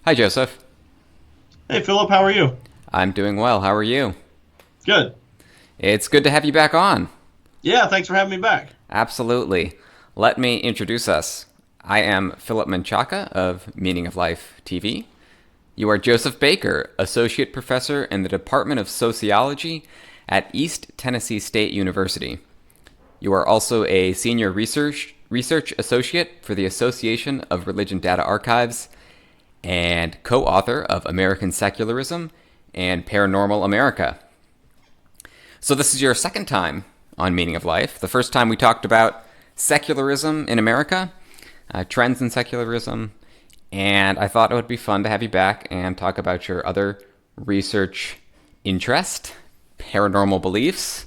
Hi, Joseph. Hey, Philip, how are you? I'm doing well. How are you? Good. It's good to have you back on. Yeah, thanks for having me back. Absolutely. Let me introduce us. I am Philip Menchaca of Meaning of Life TV. You are Joseph Baker, Associate Professor in the Department of Sociology at East Tennessee State University. You are also a Senior Research Associate for the Association of Religion Data Archives and co-author of American Secularism and Paranormal America. So this is your second time on Meaning of Life. The first time we talked about secularism in America, trends in secularism, and I thought it would be fun to have you back and talk about your other research interest, paranormal beliefs.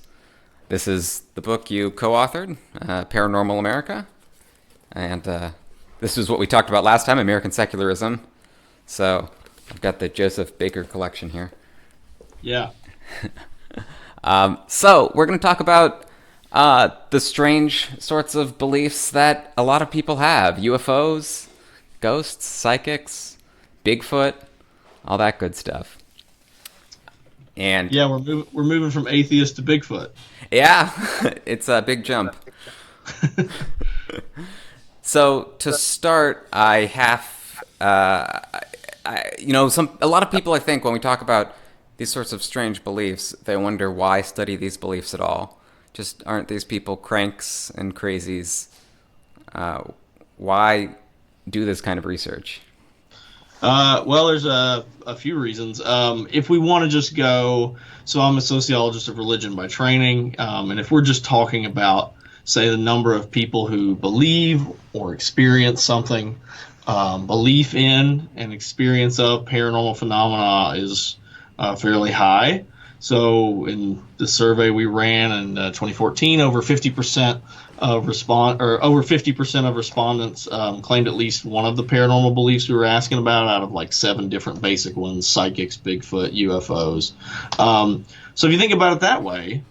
This is the book you co-authored, Paranormal America, and this is what we talked about last time, American Secularism. So I've got the Joseph Baker collection here. Yeah. So we're going to talk about the strange sorts of beliefs that a lot of people have: UFOs, ghosts, psychics, Bigfoot, all that good stuff. And Yeah, we're moving from atheist to Bigfoot. yeah, it's a big jump. So to start, I have, a lot of people, I think, when we talk about these sorts of strange beliefs, they wonder why study these beliefs at all. Just aren't these people cranks and crazies? Uh, why do this kind of research? Well, there's a few reasons. If we want to just go, so I'm a sociologist of religion by training, and if we're just talking about, say, the number of people who believe or experience something, belief in and experience of paranormal phenomena is fairly high. So in the survey we ran in 2014, over 50% of respondents claimed at least one of the paranormal beliefs we were asking about out of like 7 different basic ones: psychics, Bigfoot, UFOs. So if you think about it that way,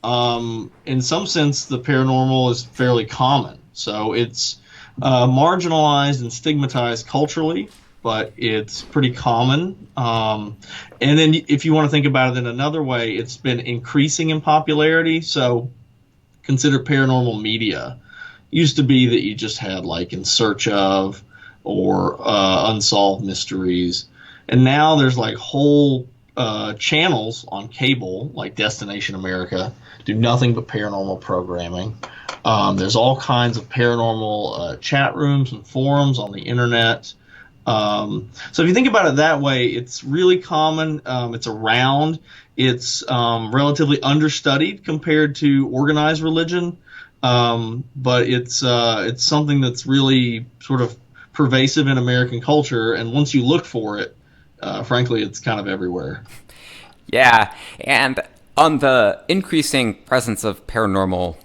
in some sense, the paranormal is fairly common. So it's marginalized and stigmatized culturally, but it's pretty common. And then if you want to think about it in another way, it's been increasing in popularity. So consider paranormal media. Used to be that you just had like In Search Of or Unsolved Mysteries. And now there's like whole channels on cable, like Destination America, do nothing but paranormal programming. There's all kinds of paranormal chat rooms and forums on the internet. So if you think about it that way, it's really common. It's around. It's relatively understudied compared to organized religion, but it's something that's really sort of pervasive in American culture. And once you look for it, frankly, it's kind of everywhere. Yeah, and on the increasing presence of paranormal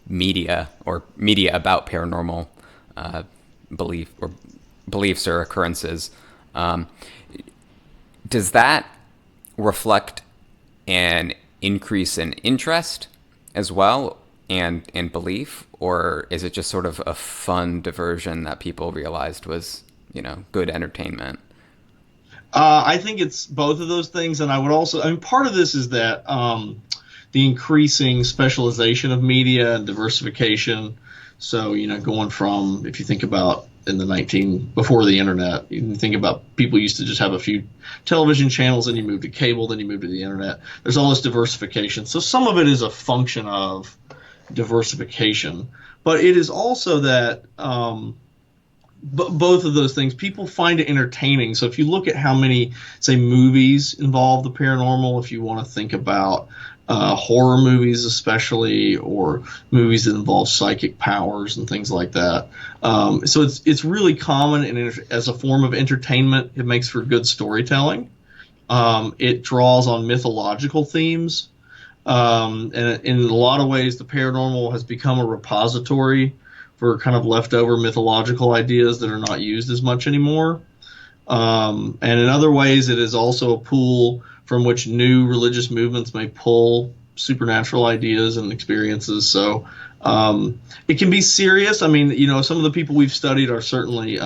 media or media about paranormal uh, belief or beliefs or occurrences, um, does that reflect an increase in interest as well and belief, or is it just sort of a fun diversion that people realized was good entertainment? I think it's both of those things, and I mean, part of this is that the increasing specialization of media and diversification. So, going from, if you think about in the 19 before the internet, you think about people used to just have a few television channels, then you move to cable, then you move to the internet. There's all this diversification. So some of it is a function of diversification, but it is also that both of those things, people find it entertaining. So if you look at how many, say, movies involve the paranormal, if you want to think about horror movies especially, or movies that involve psychic powers and things like that. So it's really common, and as a form of entertainment, it makes for good storytelling. It draws on mythological themes. And in a lot of ways, the paranormal has become a repository for kind of leftover mythological ideas that are not used as much anymore. And in other ways, it is also a pool from which new religious movements may pull supernatural ideas and experiences. So it can be serious. I mean, some of the people we've studied are certainly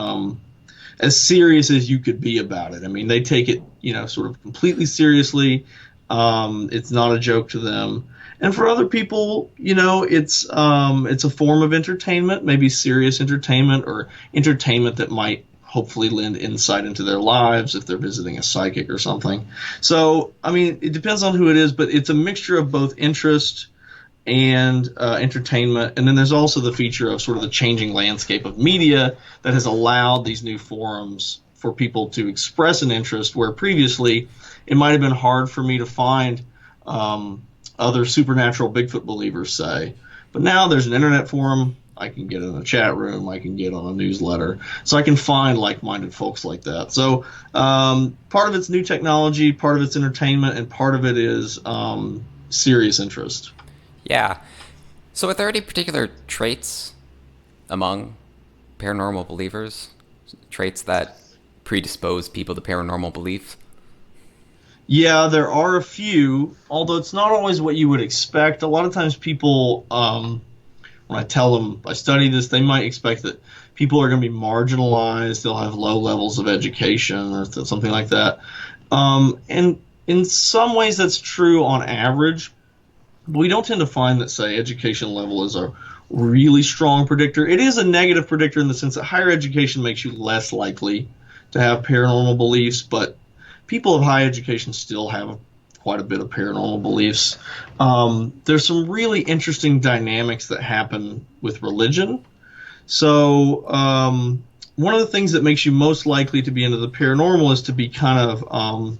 as serious as you could be about it. I mean, they take it, sort of completely seriously. It's not a joke to them. And for other people, it's a form of entertainment, maybe serious entertainment or entertainment that might hopefully lend insight into their lives if they're visiting a psychic or something. So, I mean, it depends on who it is, but it's a mixture of both interest and entertainment. And then there's also the feature of sort of the changing landscape of media that has allowed these new forums for people to express an interest where previously it might have been hard for me to find other supernatural Bigfoot believers, say. But now there's an internet forum. I can get in a chat room. I can get on a newsletter. So I can find like-minded folks like that. So part of it's new technology, part of it's entertainment, and part of it is serious interest. Yeah. So are there any particular traits among paranormal believers? Traits that predispose people to paranormal belief? Yeah, there are a few, although it's not always what you would expect. A lot of times people, when I tell them I study this, they might expect that people are going to be marginalized, they'll have low levels of education or something like that. And in some ways that's true on average, but we don't tend to find that, say, education level is a really strong predictor. It is a negative predictor in the sense that higher education makes you less likely to have paranormal beliefs, but people of high education still have quite a bit of paranormal beliefs. There's some really interesting dynamics that happen with religion. So one of the things that makes you most likely to be into the paranormal is to be kind of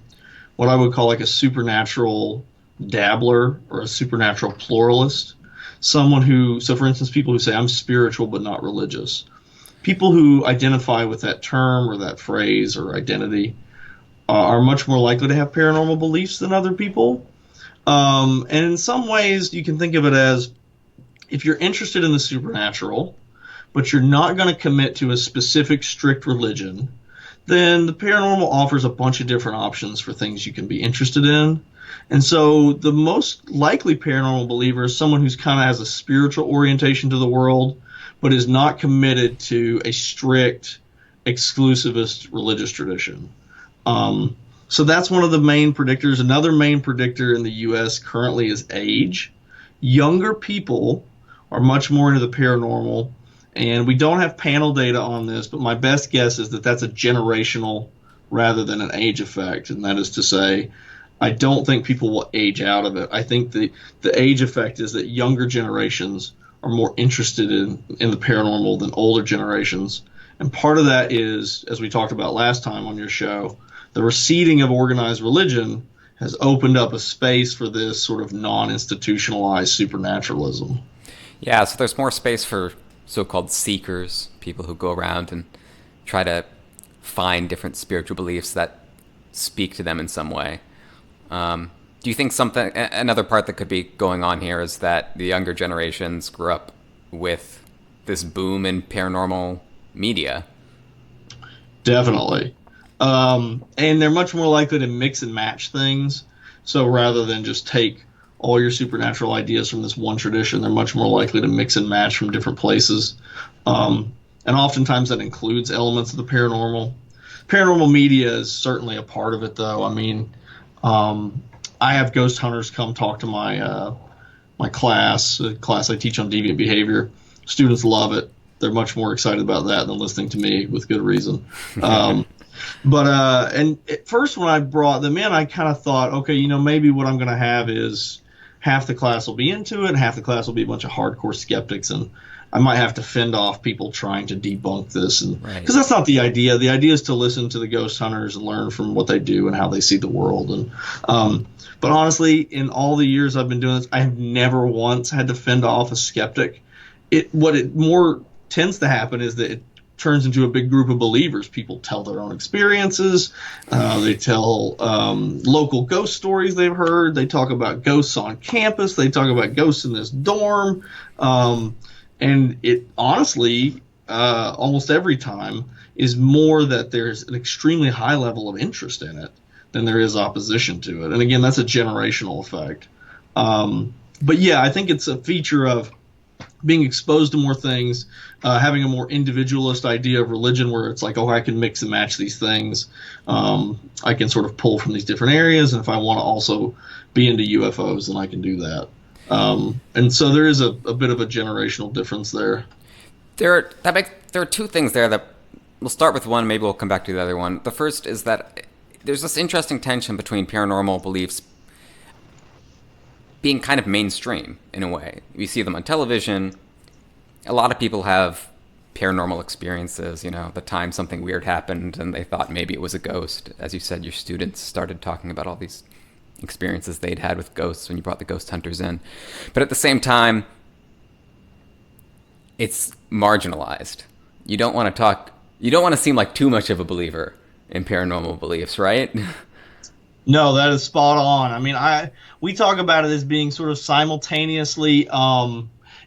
what I would call like a supernatural dabbler or a supernatural pluralist. Someone who, so for instance, people who say, I'm spiritual but not religious. People who identify with that term or that phrase or identity are much more likely to have paranormal beliefs than other people. And in some ways, you can think of it as if you're interested in the supernatural, but you're not going to commit to a specific strict religion, then the paranormal offers a bunch of different options for things you can be interested in. And so the most likely paranormal believer is someone who's kind of has a spiritual orientation to the world, but is not committed to a strict exclusivist religious tradition. So that's one of the main predictors. Another main predictor in the U.S. currently is age. Younger people are much more into the paranormal, and we don't have panel data on this, but my best guess is that that's a generational rather than an age effect, and that is to say, I don't think people will age out of it. I think the age effect is that younger generations are more interested in the paranormal than older generations, and part of that is, as we talked about last time on your show, the receding of organized religion has opened up a space for this sort of non-institutionalized supernaturalism. Yeah, so there's more space for so-called seekers, people who go around and try to find different spiritual beliefs that speak to them in some way. Do you think another part that could be going on here is that the younger generations grew up with this boom in paranormal media? Definitely. And they're much more likely to mix and match things. So rather than just take all your supernatural ideas from this one tradition, they're much more likely to mix and match from different places. And oftentimes that includes elements of the paranormal. Paranormal media is certainly a part of it, though. I mean, I have ghost hunters come talk to my my class, a class I teach on deviant behavior. Students love it. They're much more excited about that than listening to me, with good reason. And at first when I brought them in, I kind of thought, okay, maybe what I'm going to have is half the class will be into it, and half the class will be a bunch of hardcore skeptics, and I might have to fend off people trying to debunk this, and because that's not the idea. The idea is to listen to the ghost hunters and learn from what they do and how they see the world. And but honestly, in all the years I've been doing this, I have never once had to fend off a skeptic. What it more tends to happen is that it turns into a big group of believers. People tell their own experiences. They tell local ghost stories they've heard. They talk about ghosts on campus. They talk about ghosts in this dorm. And it honestly, almost every time, is more that there's an extremely high level of interest in it than there is opposition to it. And again, that's a generational effect. But yeah, I think it's a feature of being exposed to more things, having a more individualist idea of religion where it's like, oh, I can mix and match these things. I can sort of pull from these different areas. And if I want to also be into UFOs, then I can do that. And so there is a bit of a generational difference there. There are two things there that we'll start with one, maybe we'll come back to the other one. The first is that there's this interesting tension between paranormal beliefs being kind of mainstream in a way. You see them on television. A lot of people have paranormal experiences, the time something weird happened and they thought maybe it was a ghost. As you said, your students started talking about all these experiences they'd had with ghosts when you brought the ghost hunters in. But at the same time, it's marginalized. You don't want to seem like too much of a believer in paranormal beliefs, right? No, that is spot on. I mean, we talk about it as being sort of simultaneously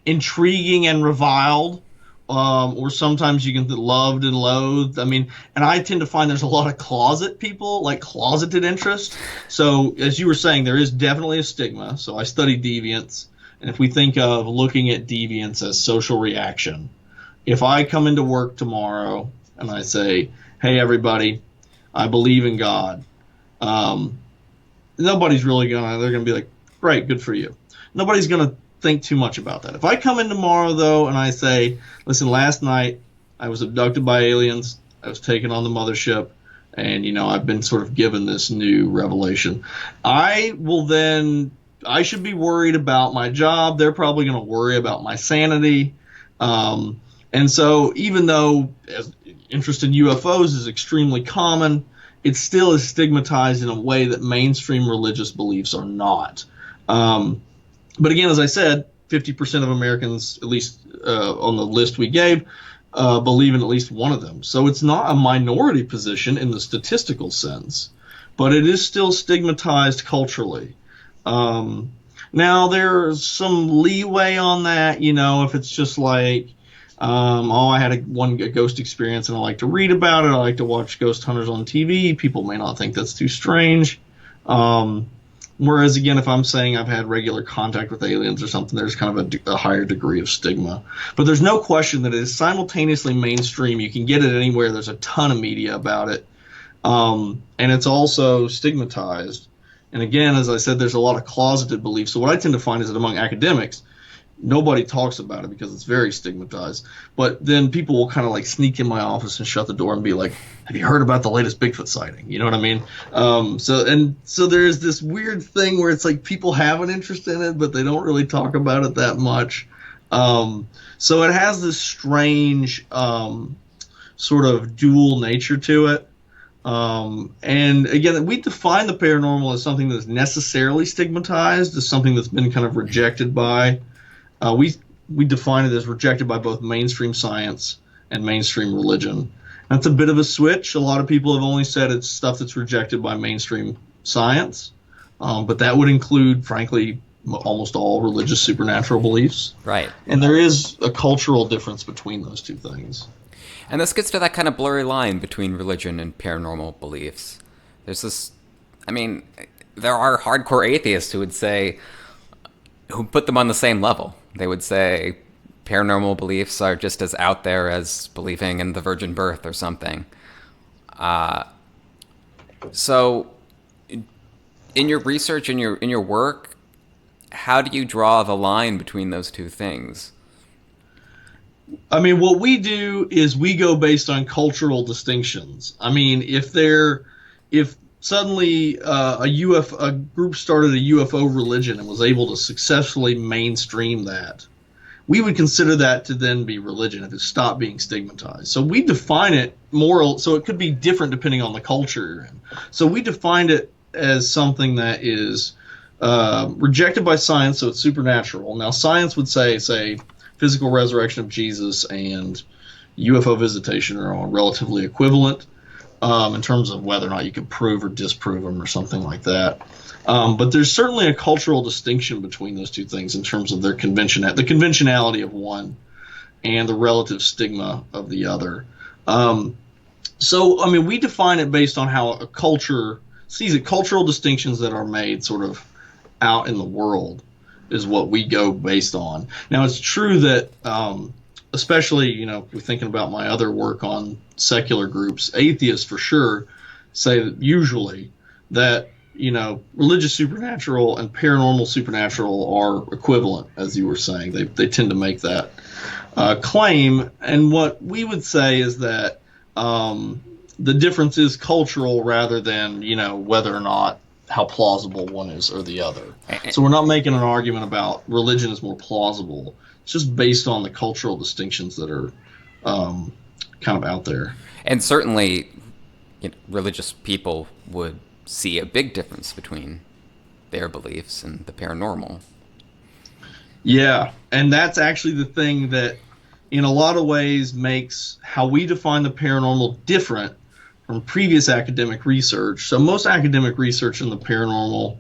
intriguing and reviled, or sometimes you can be loved and loathed. I mean, and I tend to find there's a lot of closet people, like closeted interest. So, as you were saying, there is definitely a stigma. So I study deviance, and if we think of looking at deviance as social reaction, if I come into work tomorrow and I say, "Hey, everybody, I believe in God," nobody's really they're gonna be like, great, good for you. Nobody's gonna think too much about that. If I come in tomorrow though and I say, listen, last night I was abducted by aliens, I was taken on the mothership, and I've been sort of given this new revelation, I should be worried about my job. They're probably going to worry about my sanity. And so even though interest in UFOs is extremely common, it still is stigmatized in a way that mainstream religious beliefs are not. But again, as I said, 50% of Americans, at least on the list we gave, believe in at least one of them. So it's not a minority position in the statistical sense, but it is still stigmatized culturally. Now, there's some leeway on that, if it's just like, I had a ghost experience and I like to read about it. I like to watch ghost hunters on TV. People may not think that's too strange. Whereas, again, if I'm saying I've had regular contact with aliens or something, there's kind of a higher degree of stigma. But there's no question that it is simultaneously mainstream. You can get it anywhere. There's a ton of media about it. And it's also stigmatized. And again, as I said, there's a lot of closeted beliefs. So what I tend to find is that among academics, nobody talks about it because it's very stigmatized. But then people will kind of like sneak in my office and shut the door and be like, have you heard about the latest Bigfoot sighting? You know what I mean? So there's this weird thing where it's like people have an interest in it, but they don't really talk about it that much. So it has this strange sort of dual nature to it. And again, we define the paranormal as something that's necessarily stigmatized, as something that's been kind of rejected by. We define it as rejected by both mainstream science and mainstream religion. That's a bit of a switch. A lot of people have only said it's stuff that's rejected by mainstream science, but that would include, frankly, almost all religious supernatural beliefs. Right. And there is a cultural difference between those two things. And this gets to that kind of blurry line between religion and paranormal beliefs. There's this, there are hardcore atheists who put them on the same level. They would say paranormal beliefs are just as out there as believing in the virgin birth or something. So in your research, in your work, how do you draw the line between those two things? What we do is we go based on cultural distinctions. If suddenly a group started a UFO religion and was able to successfully mainstream that, we would consider that to then be religion if it stopped being stigmatized. So we define it so it could be different depending on the culture. So we defined it as something that is rejected by science, so it's supernatural. Now, science would say physical resurrection of Jesus and UFO visitation are relatively equivalent in terms of whether or not you can prove or disprove them or something like that. But there's certainly a cultural distinction between those two things in terms of the conventionality of one and the relative stigma of the other. We define it based on how a culture sees it, cultural distinctions that are made sort of out in the world. is what we go based on. Now, it's true that, especially, if we're thinking about my other work on secular groups, atheists for sure say that usually that, religious supernatural and paranormal supernatural are equivalent, as you were saying. They tend to make that claim. And what we would say is that the difference is cultural rather than, whether or not how plausible one is or the other. So we're not making an argument about religion is more plausible. It's just based on the cultural distinctions that are kind of out there. And certainly, religious people would see a big difference between their beliefs and the paranormal. Yeah, and that's actually the thing that, in a lot of ways, makes how we define the paranormal different from previous academic research. So most academic research in the paranormal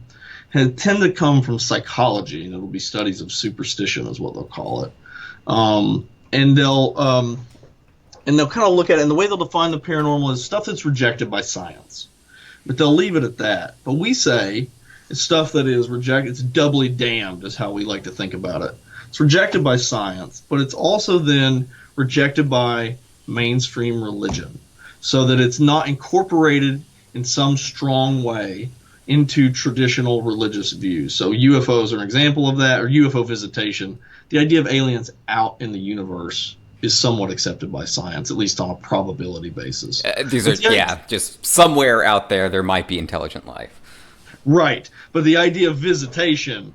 tend to come from psychology, and it'll be studies of superstition is what they'll call it. And they'll kind of look at it, and the way they'll define the paranormal is stuff that's rejected by science. But they'll leave it at that. But we say it's stuff that is rejected. It's doubly damned is how we like to think about it. It's rejected by science, but it's also then rejected by mainstream religion, so that it's not incorporated in some strong way into traditional religious views. So UFOs are an example of that, or UFO visitation. The idea of aliens out in the universe is somewhat accepted by science, at least on a probability basis. These are, just somewhere out there might be intelligent life. Right. But the idea of visitation,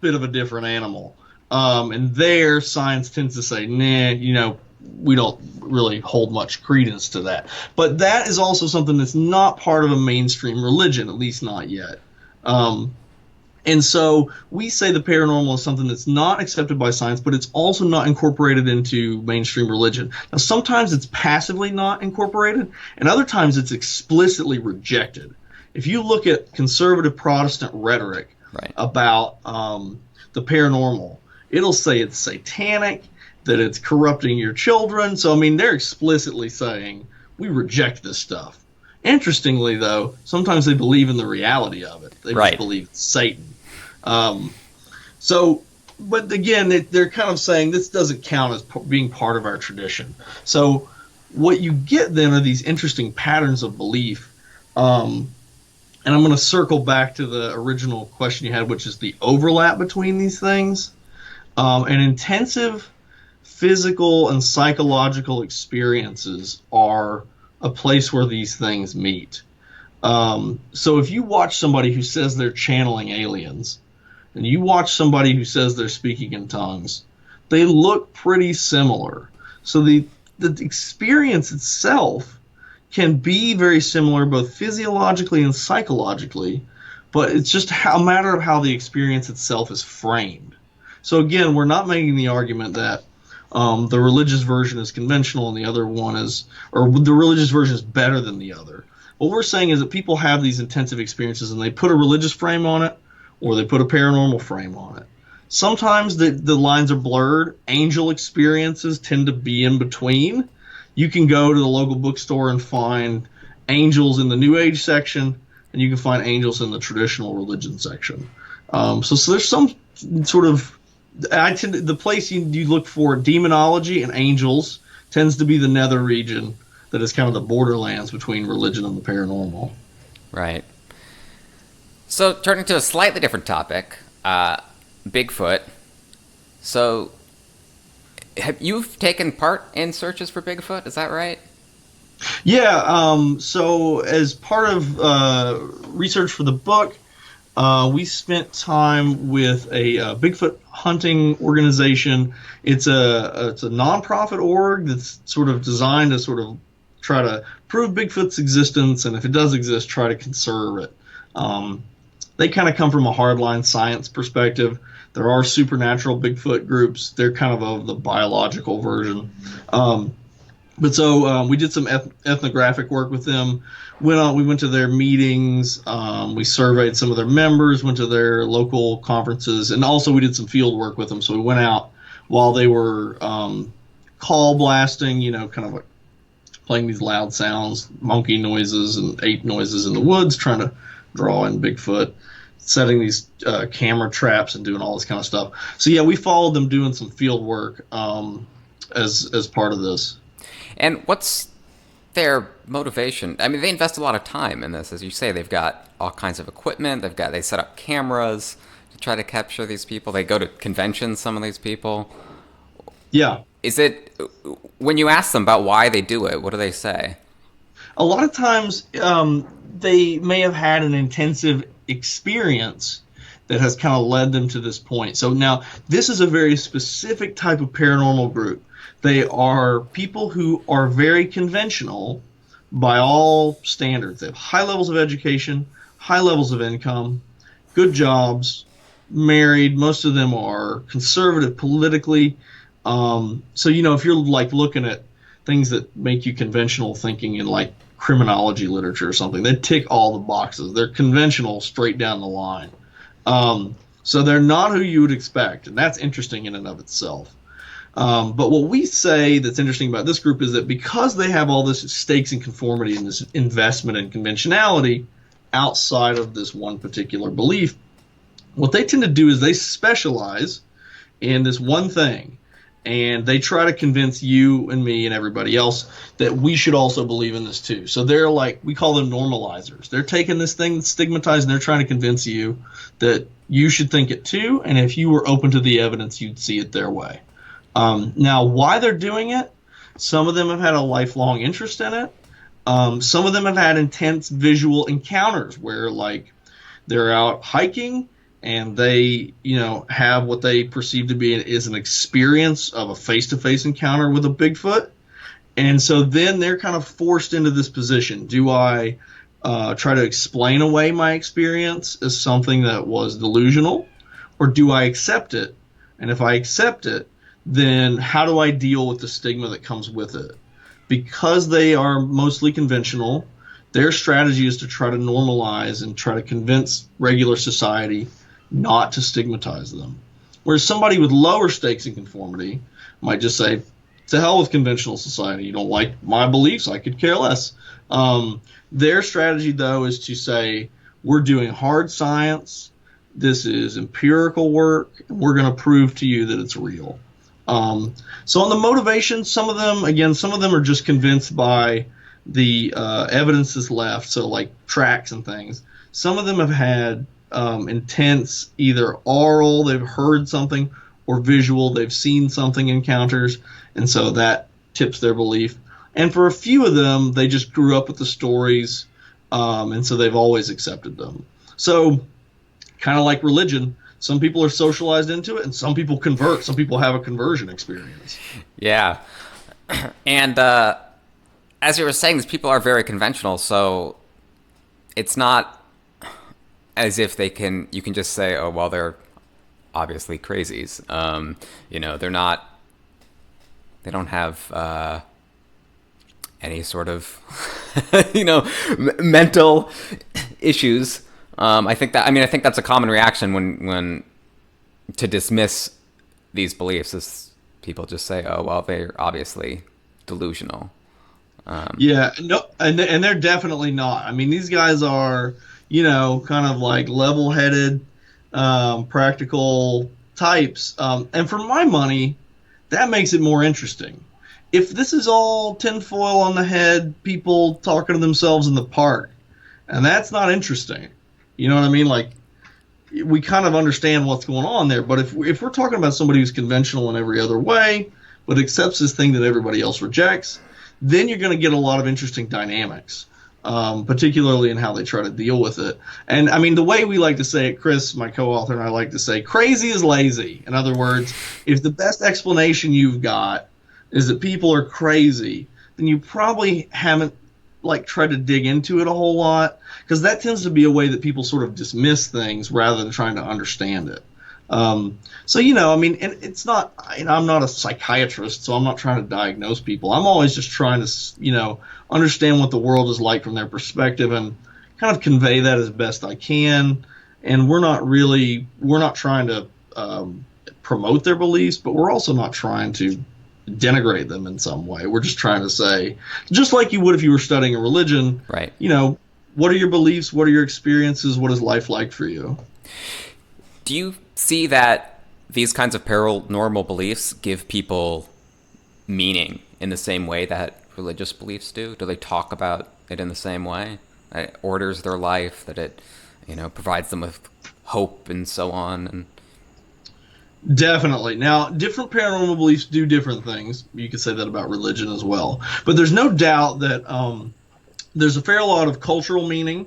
bit of a different animal. And there, science tends to say, nah, we don't really hold much credence to that. But that is also something that's not part of a mainstream religion, at least not yet. And so we say the paranormal is something that's not accepted by science, but it's also not incorporated into mainstream religion. Now, sometimes it's passively not incorporated, and other times it's explicitly rejected. If you look at conservative Protestant rhetoric about the paranormal, it'll say it's satanic, that it's corrupting your children. So, they're explicitly saying, we reject this stuff. Interestingly, though, sometimes they believe in the reality of it. They just believe it's Satan. But again, they're kind of saying this doesn't count as being part of our tradition. So what you get then are these interesting patterns of belief. And I'm going to circle back to the original question you had, which is the overlap between these things. And intensive physical and psychological experiences are a place where these things meet. So if you watch somebody who says they're channeling aliens, and you watch somebody who says they're speaking in tongues, they look pretty similar. So the experience itself can be very similar both physiologically and psychologically, but it's just a matter of how the experience itself is framed. So again, we're not making the argument that the religious version is conventional and the other one is, or the religious version is better than the other. What we're saying is that people have these intensive experiences and they put a religious frame on it or they put a paranormal frame on it. Sometimes the lines are blurred. Angel experiences tend to be in between. You can go to the local bookstore and find angels in the New Age section, and you can find angels in the traditional religion section. So there's some sort of, the place you look for demonology and angels tends to be the nether region that is kind of the borderlands between religion and the paranormal. Right. So turning to a slightly different topic, Bigfoot. So you've taken part in searches for Bigfoot, is that right? Yeah, so as part of research for the book, we spent time with a Bigfoot hunting organization. It's a nonprofit org that's sort of designed to sort of try to prove Bigfoot's existence, and if it does exist, try to conserve it. They kind of come from a hardline science perspective. There are supernatural Bigfoot groups. They're kind of the biological version. But so we did some ethnographic work with them. We went to their meetings. We surveyed some of their members, went to their local conferences, and also we did some field work with them. So we went out while they were call blasting, kind of like playing these loud sounds, monkey noises and ape noises in the woods, trying to draw in Bigfoot. setting these camera traps and doing all this kind of stuff. So yeah, we followed them doing some field work as part of this. And what's their motivation? I mean, they invest a lot of time in this, as you say. They've got all kinds of equipment. They set up cameras to try to capture these people. They go to conventions. Some of these people. Yeah. Is it when you ask them about why they do it? What do they say? A lot of times, they may have had an intensive experience that has kind of led them to this point. So now, this is a very specific type of paranormal group. They are people who are very conventional by all standards. They have high levels of education, high levels of income, good jobs, married. Most of them are conservative politically. So, if you're like looking at things that make you conventional thinking in like criminology literature or something, they tick all the boxes. They're conventional straight down the line. So they're not who you would expect, and that's interesting in and of itself. But what we say that's interesting about this group is that because they have all this stakes in conformity and this investment in conventionality outside of this one particular belief, what they tend to do is they specialize in this one thing. And they try to convince you and me and everybody else that we should also believe in this too. So they're like, we call them normalizers. They're taking this thing that's stigmatized and they're trying to convince you that you should think it too. And if you were open to the evidence, you'd see it their way. Now, why they're doing it, some of them have had a lifelong interest in it. Some of them have had intense visual encounters where like they're out hiking and they, have what they perceive to be is an experience of a face-to-face encounter with a Bigfoot. And so then they're kind of forced into this position. Do I try to explain away my experience as something that was delusional, or do I accept it? And if I accept it, then how do I deal with the stigma that comes with it? Because they are mostly conventional, their strategy is to try to normalize and try to convince regular society not to stigmatize them. Whereas somebody with lower stakes in conformity might just say, to hell with conventional society. You don't like my beliefs, I could care less. Their strategy, though, is to say, we're doing hard science, this is empirical work, and we're going to prove to you that it's real. So on the motivation, some of them are just convinced by the evidence that's left, so like tracks and things. Some of them have had intense either oral, they've heard something, or visual, they've seen something encounters, and so that tips their belief. And for a few of them, they just grew up with the stories, and so they've always accepted them. So kind of like religion, some people are socialized into it, and some people convert. Some people have a conversion experience. Yeah. And as you were saying, these people are very conventional, so it's not as if you can just say, oh, well, they're obviously crazies. They don't have any sort of, mental issues. I think that's a common reaction when to dismiss these beliefs is people just say, oh, well, they're obviously delusional. Yeah, no, and they're definitely not. I mean, these guys are, kind of like level-headed, practical types. And for my money, that makes it more interesting. If this is all tinfoil on the head, people talking to themselves in the park, and that's not interesting. You know what I mean? Like, we kind of understand what's going on there. But if we're talking about somebody who's conventional in every other way, but accepts this thing that everybody else rejects, then you're going to get a lot of interesting dynamics, particularly in how they try to deal with it. And, I mean, the way we like to say it, Chris, my co-author, and I like to say, crazy is lazy. In other words, if the best explanation you've got is that people are crazy, then you probably haven't, tried to dig into it a whole lot, because that tends to be a way that people sort of dismiss things rather than trying to understand it. So, and it's not, I'm not a psychiatrist, so I'm not trying to diagnose people. I'm always just trying to, understand what the world is like from their perspective and kind of convey that as best I can. And we're not trying to promote their beliefs, but we're also not trying to denigrate them in some way. We're just trying to say, just like you would if you were studying a religion, right? What are your beliefs? What are your experiences? What is life like for you? Do you see that these kinds of paranormal beliefs give people meaning in the same way that religious beliefs do? Do they talk about it in the same way? That it orders their life, that it, provides them with hope and so on. And Definitely. Now, different paranormal beliefs do different things. You could say that about religion as well. But there's no doubt that there's a fair lot of cultural meaning.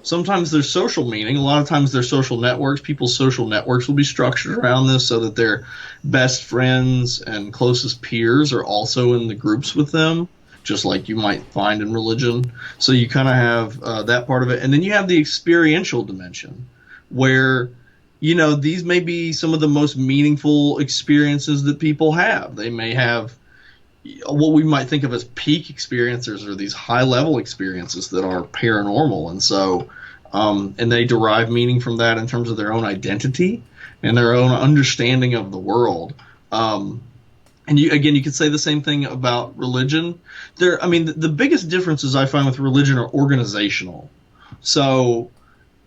Sometimes there's social meaning. A lot of times there's social networks. People's social networks will be structured around this so that their best friends and closest peers are also in the groups with them, just like you might find in religion. So you kind of have that part of it. And then you have the experiential dimension where, these may be some of the most meaningful experiences that people have. They may have what we might think of as peak experiences or these high level experiences that are paranormal. And so, and they derive meaning from that in terms of their own identity and their own understanding of the world. And you could say the same thing about religion. The biggest differences I find with religion are organizational. So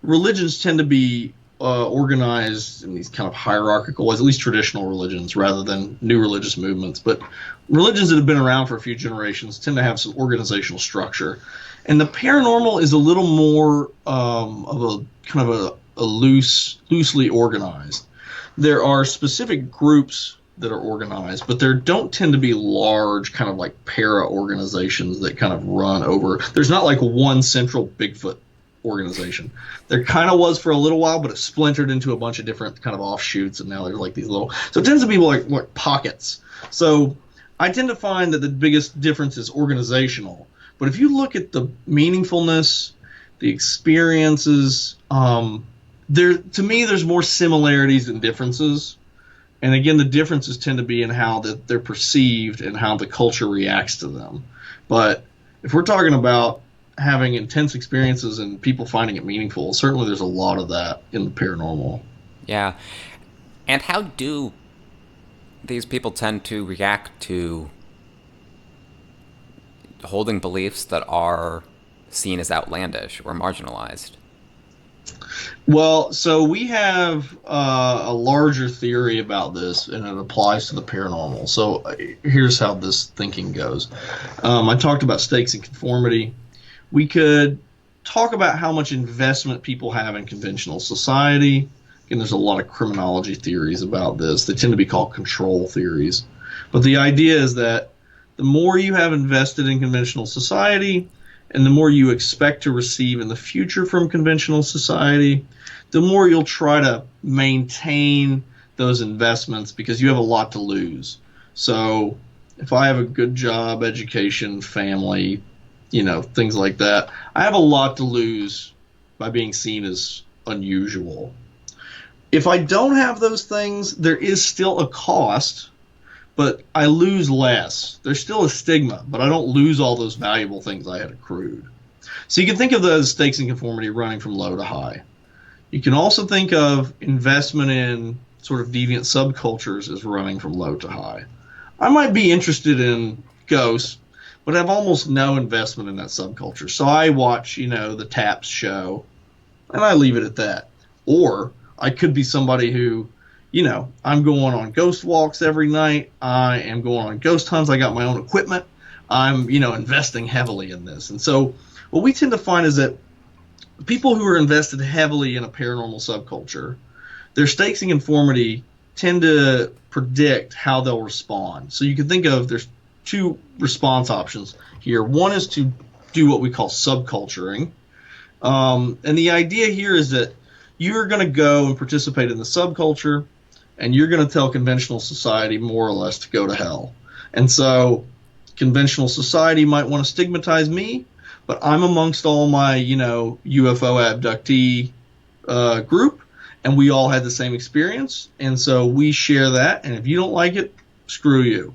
religions tend to be organized in these kind of hierarchical ways, at least traditional religions, rather than new religious movements. But religions that have been around for a few generations tend to have some organizational structure. And the paranormal is a little more of a kind of a loosely organized. There are specific groups that are organized, but there don't tend to be large kind of like para-organizations that kind of run over. There's not like one central Bigfoot organization. There kind of was for a little while, but it splintered into a bunch of different kind of offshoots, and now there's like these little. So it tends to be like pockets. So I tend to find that the biggest difference is organizational. But if you look at the meaningfulness, the experiences, to me, there's more similarities than differences. And again, the differences tend to be in how that they're perceived and how the culture reacts to them. But if we're talking about having intense experiences and people finding it meaningful, certainly there's a lot of that in the paranormal. yeah. And how do these people tend to react to holding beliefs that are seen as outlandish or marginalized? Well, so we have a larger theory about this, and it applies to the paranormal. So here's how this thinking goes. I talked about stakes and conformity. We could talk about how much investment people have in conventional society. And there's a lot of criminology theories about this. They tend to be called control theories. But the idea is that the more you have invested in conventional society and the more you expect to receive in the future from conventional society, the more you'll try to maintain those investments because you have a lot to lose. So if I have a good job, education, family, things like that, I have a lot to lose by being seen as unusual. If I don't have those things, there is still a cost, but I lose less. There's still a stigma, but I don't lose all those valuable things I had accrued. So you can think of those stakes and conformity running from low to high. You can also think of investment in sort of deviant subcultures as running from low to high. I might be interested in ghosts, but I have almost no investment in that subculture. So I watch, the Taps show, and I leave it at that. Or I could be somebody who, I'm going on ghost walks every night. I am going on ghost hunts. I got my own equipment. I'm, investing heavily in this. And so what we tend to find is that people who are invested heavily in a paranormal subculture, their stakes and conformity tend to predict how they'll respond. So you can think of there's two response options here. One is to do what we call subculturing. And the idea here is that you're going to go and participate in the subculture, and you're going to tell conventional society more or less to go to hell. And so conventional society might want to stigmatize me, but I'm amongst all my, UFO abductee group, and we all had the same experience. And so we share that, and if you don't like it, screw you.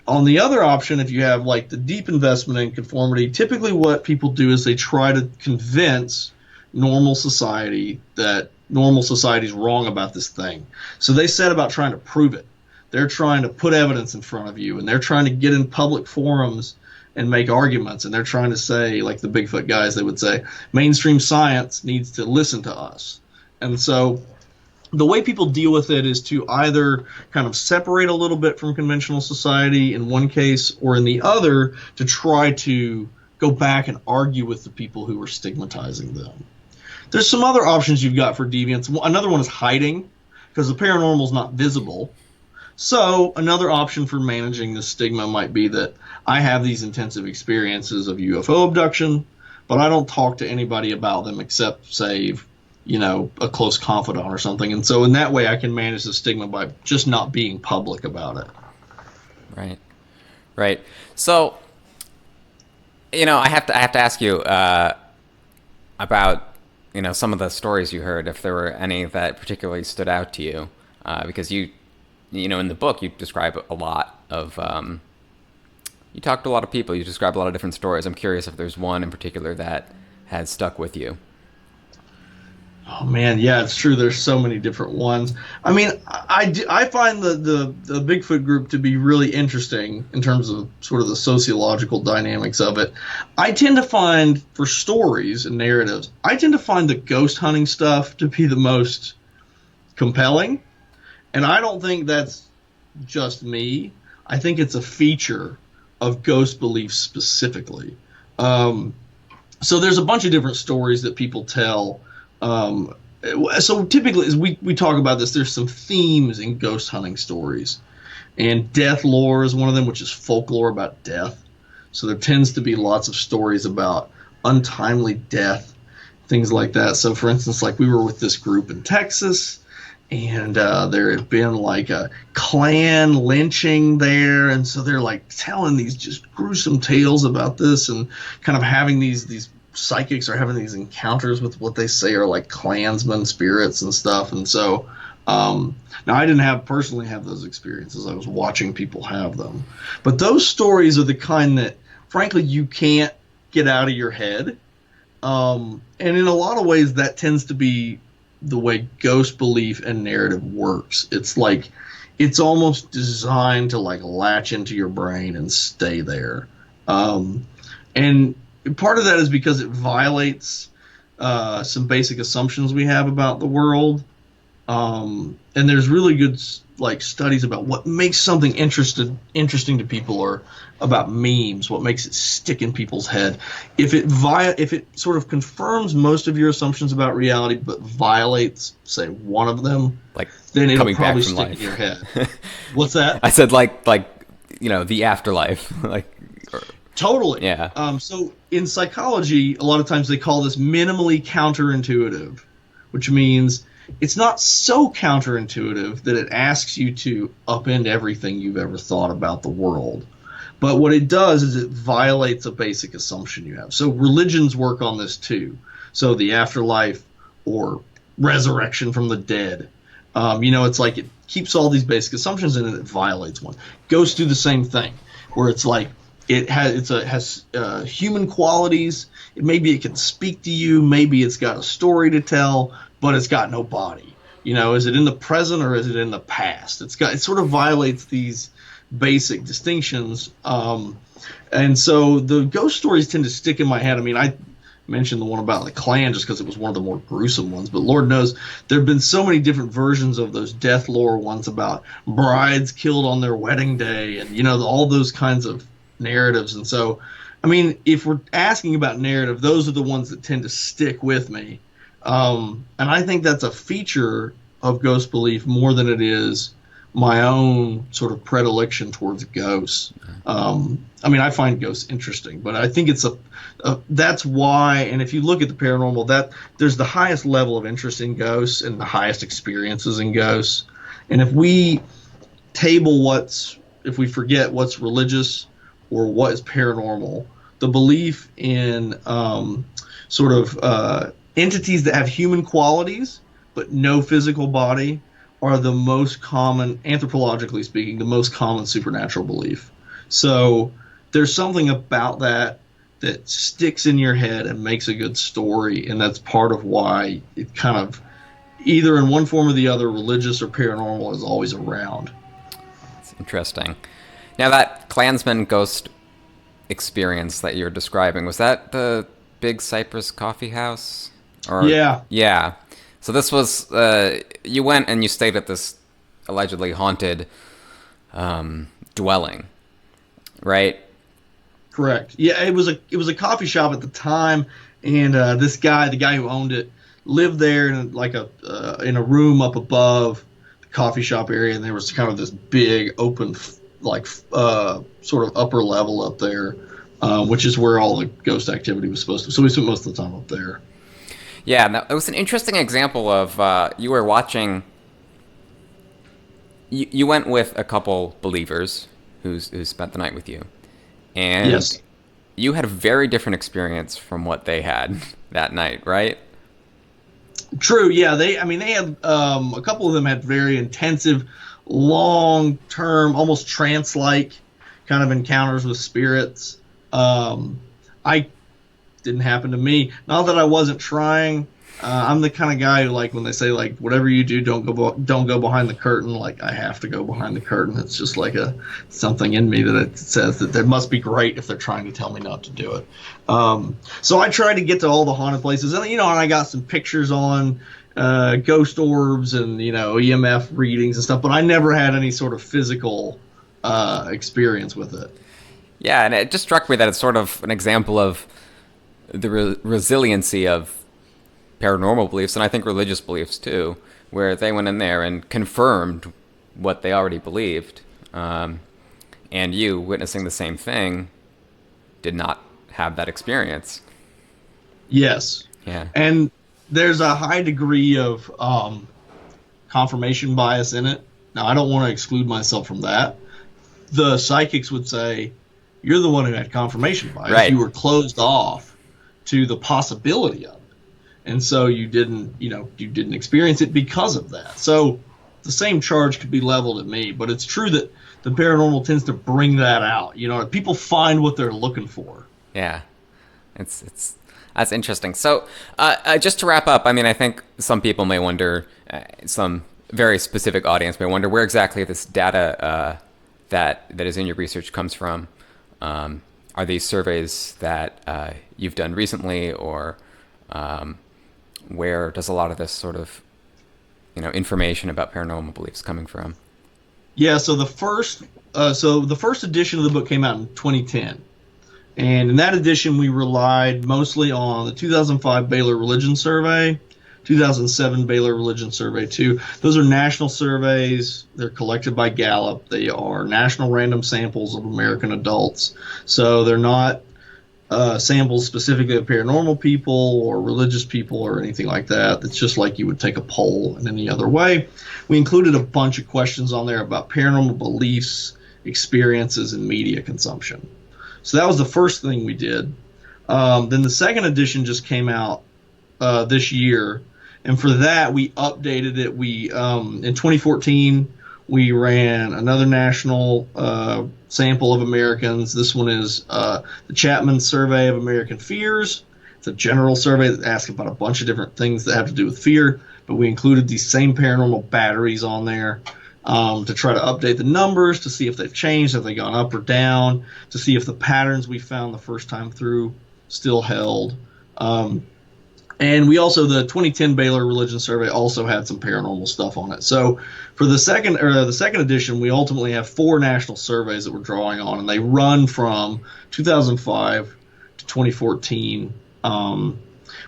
On the other option, if you have like the deep investment in conformity, typically what people do is they try to convince normal society that normal society is wrong about this thing. So they set about trying to prove it. They're trying to put evidence in front of you, and they're trying to get in public forums and make arguments, and they're trying to say, like the Bigfoot guys, they would say, mainstream science needs to listen to us. And so the way people deal with it is to either kind of separate a little bit from conventional society in one case, or in the other, to try to go back and argue with the people who were stigmatizing them. There's some other options you've got for deviants. Another one is hiding, because the paranormal is not visible. So another option for managing the stigma might be that I have these intensive experiences of UFO abduction, but I don't talk to anybody about them except, say, a close confidant or something. And so in that way, I can manage the stigma by just not being public about it. Right. Right. So, I have to ask you about some of the stories you heard, if there were any that particularly stood out to you, because in the book you describe a lot of you talk to a lot of people, you describe a lot of different stories. I'm curious if there's one in particular that has stuck with you. Oh man, yeah, it's true. There's so many different ones. I mean, I find the Bigfoot group to be really interesting in terms of sort of the sociological dynamics of it. I tend to find, for stories and narratives, I tend to find the ghost hunting stuff to be the most compelling. And I don't think that's just me. I think it's a feature of ghost beliefs specifically. So there's a bunch of different stories that people tell. So typically, as we talk about this, there's some themes in ghost hunting stories. And death lore is one of them, which is folklore about death. So there tends to be lots of stories about untimely death, things like that. So for instance, like we were with this group in Texas, and there had been like a Klan lynching there, and so they're like telling these just gruesome tales about this, and kind of having these psychics are having these encounters with what they say are like Klansmen spirits and stuff. And so now I didn't personally have those experiences. I was watching people have them, but those stories are the kind that frankly you can't get out of your head. And in a lot of ways that tends to be the way ghost belief and narrative works. It's like it's almost designed to like latch into your brain and stay there. And part of that is because it violates some basic assumptions we have about the world. And there's really good like studies about what makes something interesting to people, or about memes, what makes it stick in people's head. If it sort of confirms most of your assumptions about reality but violates, say, one of them, Like then it'll coming probably back from stick life. in your head. What's that? I said like the afterlife, like. Totally. Yeah. So in psychology, a lot of times they call this minimally counterintuitive, which means it's not so counterintuitive that it asks you to upend everything you've ever thought about the world. But what it does is it violates a basic assumption you have. So religions work on this too. So the afterlife or resurrection from the dead. It's like it keeps all these basic assumptions and it violates one. Ghosts do the same thing, where it's like it has human qualities. Maybe it can speak to you. Maybe it's got a story to tell, but it's got no body. Is it in the present or is it in the past? It sort of violates these basic distinctions. And so the ghost stories tend to stick in my head. I mean, I mentioned the one about the Klan just because it was one of the more gruesome ones, but Lord knows there have been so many different versions of those death lore ones about brides killed on their wedding day, and all those kinds of narratives. And so, I mean, if we're asking about narrative, those are the ones that tend to stick with me. And I think that's a feature of ghost belief more than it is my own sort of predilection towards ghosts. I mean, I find ghosts interesting, but I think it's that's why. And if you look at the paranormal, that there's the highest level of interest in ghosts and the highest experiences in ghosts. And if we if we forget what's religious or what is paranormal, the belief in entities that have human qualities but no physical body are the most common, anthropologically speaking, the most common supernatural belief. So there's something about that sticks in your head and makes a good story, and that's part of why it kind of, either in one form or the other, religious or paranormal, is always around. It's interesting. Now, that Klansman ghost experience that you're describing, was that the Big Cypress Coffee House? Yeah. Yeah. So this was you went and you stayed at this allegedly haunted dwelling, right? Correct. Yeah, it was a coffee shop at the time, and this guy, the guy who owned it, lived there in like in a room up above the coffee shop area, and there was kind of this big open sort of upper level up there, which is where all the ghost activity was supposed to. So we spent most of the time up there. Yeah, now, it was an interesting example of you were watching. You went with a couple believers who spent the night with you, and Yes. you had a very different experience from what they had that night, right? True. Yeah. They had a couple of them had very intensive, long-term, almost trance-like kind of encounters with spirits. I didn't happen to me. Not that I wasn't trying. I'm the kind of guy who, like, when they say like whatever you do, don't go behind the curtain. Like, I have to go behind the curtain. It's just like something in me that it says that there must be great if they're trying to tell me not to do it. So I tried to get to all the haunted places, and I got some pictures on ghost orbs and EMF readings and stuff, but I never had any sort of physical experience with it. Yeah, and it just struck me that it's sort of an example of the resiliency of paranormal beliefs, and I think religious beliefs too, where they went in there and confirmed what they already believed, and you, witnessing the same thing, did not have that experience. Yes. Yeah. And there's a high degree of confirmation bias in it. Now, I don't want to exclude myself from that. The psychics would say, you're the one who had confirmation bias. Right. You were closed off to the possibility of it. And so you didn't experience it because of that. So the same charge could be leveled at me, but it's true that the paranormal tends to bring that out. People find what they're looking for. Yeah, it's that's interesting. So, just to wrap up, I mean, I think some people may wonder, some very specific audience may wonder where exactly this data that is in your research comes from. Are these surveys that you've done recently, or where does a lot of this sort of information about paranormal beliefs coming from? Yeah, so the first edition of the book came out in 2010. And in that edition, we relied mostly on the 2005 Baylor Religion Survey, 2007 Baylor Religion Survey 2. Those are national surveys. They're collected by Gallup. They are national random samples of American adults. So they're not samples specifically of paranormal people or religious people or anything like that. It's just like you would take a poll in any other way. We included a bunch of questions on there about paranormal beliefs, experiences, and media consumption. So that was the first thing we did. Then the second edition just came out this year, and for that we updated it. We in 2014 we ran another national sample of Americans. This one is the Chapman Survey of American Fears. It's a general survey that asks about a bunch of different things that have to do with fear, but we included these same paranormal batteries on there. To try to update the numbers, to see if they've changed, have they gone up or down, to see if the patterns we found the first time through still held. And we also, the 2010 Baylor Religion Survey also had some paranormal stuff on it. So for the second edition, we ultimately have 4 national surveys that we're drawing on, and they run from 2005 to 2014.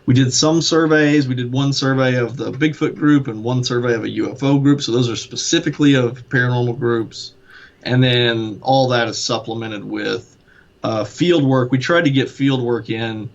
We did some surveys. We did one survey of the Bigfoot group and one survey of a UFO group. So those are specifically of paranormal groups. And then all that is supplemented with field work. We tried to get field work in,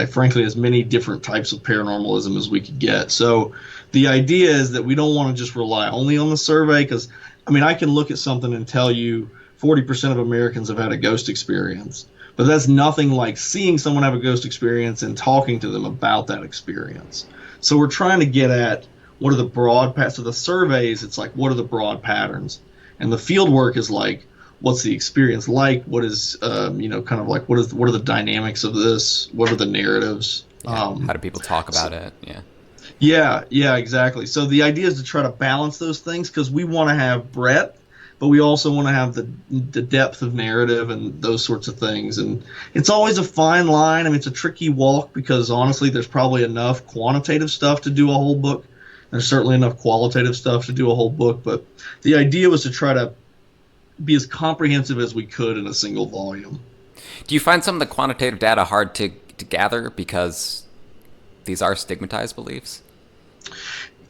frankly, as many different types of paranormalism as we could get. So the idea is that we don't want to just rely only on the survey, because, I can look at something and tell you 40% of Americans have had a ghost experience. But that's nothing like seeing someone have a ghost experience and talking to them about that experience. So we're trying to get at what are the broad patterns. So the surveys, it's like, what are the broad patterns? And the field work is like, what's the experience like? What is, kind of like, what are the dynamics of this? What are the narratives? Yeah. How do people talk about it? Yeah. Yeah, exactly. So the idea is to try to balance those things, because we want to have breadth, but we also want to have the depth of narrative and those sorts of things. And it's always a fine line. I mean, it's a tricky walk because honestly, there's probably enough quantitative stuff to do a whole book. There's certainly enough qualitative stuff to do a whole book, but the idea was to try to be as comprehensive as we could in a single volume. Do you find some of the quantitative data hard to gather because these are stigmatized beliefs?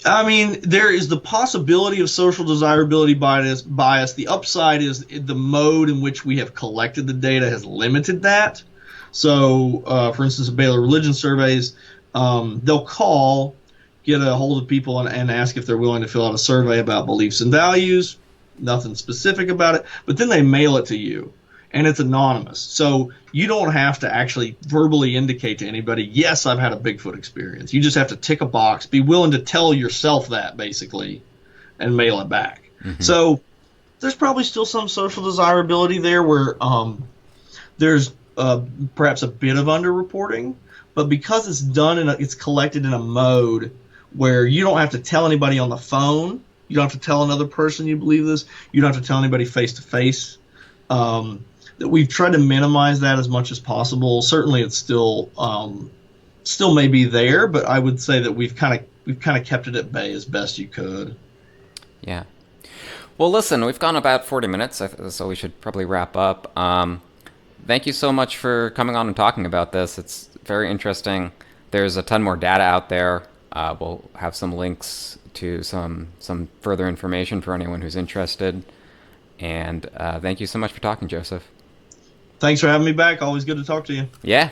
I mean, there is the possibility of social desirability bias. The upside is the mode in which we have collected the data has limited that. So, for instance, Baylor Religion Surveys, they'll call, get a hold of people, and ask if they're willing to fill out a survey about beliefs and values. Nothing specific about it, but then they mail it to you, and it's anonymous. So you don't have to actually verbally indicate to anybody, yes, I've had a Bigfoot experience. You just have to tick a box, be willing to tell yourself that, basically, and mail it back. Mm-hmm. So there's probably still some social desirability there where there's perhaps a bit of underreporting, but because it's done it's collected in a mode where you don't have to tell anybody on the phone, you don't have to tell another person you believe this, you don't have to tell anybody face to face. That we've tried to minimize that as much as possible. Certainly, it's still may be there, but I would say that we've kind of kept it at bay as best you could. Yeah. Well, listen, we've gone about 40 minutes, so we should probably wrap up. Thank you so much for coming on and talking about this. It's very interesting. There's a ton more data out there. We'll have some links to some further information for anyone who's interested. And thank you so much for talking, Joseph. Thanks for having me back. Always good to talk to you. Yeah.